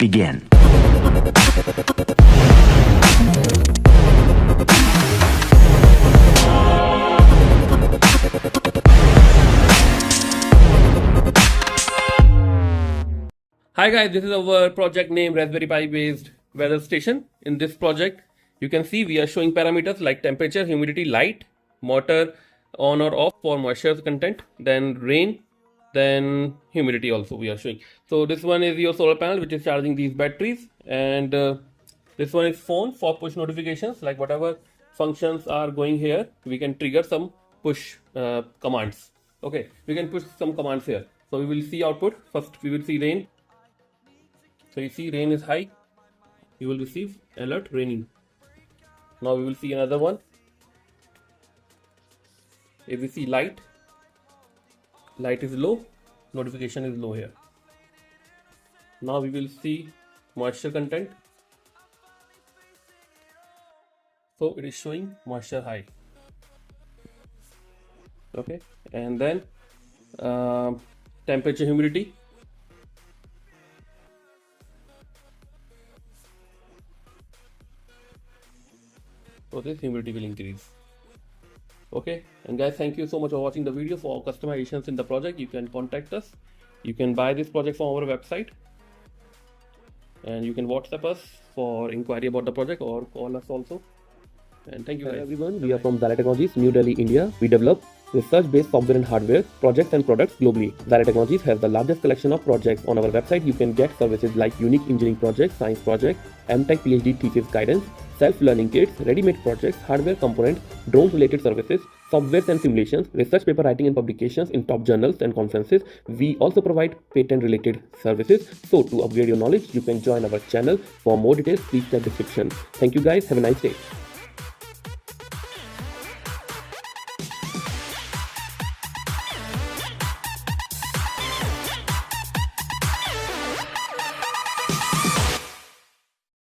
begin. Hi guys, this is our project name Raspberry Pi based weather station. In this project, you can see we are showing parameters like temperature, humidity, light, motor on or off for moisture content, then rain, then humidity also we are showing. So this one is your solar panel which is charging these batteries, and this one is phone for push notifications, like whatever functions are going here, we can trigger some push commands. Okay, we can push some commands here. So we will see output. First we will see rain. So you see rain is high, you will receive alert raining. Now we will see another one. If we see light, light is low, notification is low here. Now we will see moisture content. So it is showing moisture high. Okay, and then temperature, humidity. So this humidity will increase. Okay, and guys, thank you so much for watching the video. For customizations in the project, you can contact us. You can buy this project from our website, and you can WhatsApp us for inquiry about the project or call us also. And thank you guys. Hello everyone, we are from 𝗩𝗵 Technologies, New Delhi, India. We develop research-based software and hardware projects and products globally. 𝗩𝗵 Technologies has the largest collection of projects. On our website, you can get services like unique engineering projects, science projects, M.Tech Ph.D. thesis guidance, self-learning kits, ready-made projects, hardware components, drone-related services, softwares and simulations, research paper writing and publications in top journals and conferences. We also provide patent-related services. So to upgrade your knowledge, you can join our channel. For more details, please check the description. Thank you guys. Have a nice day.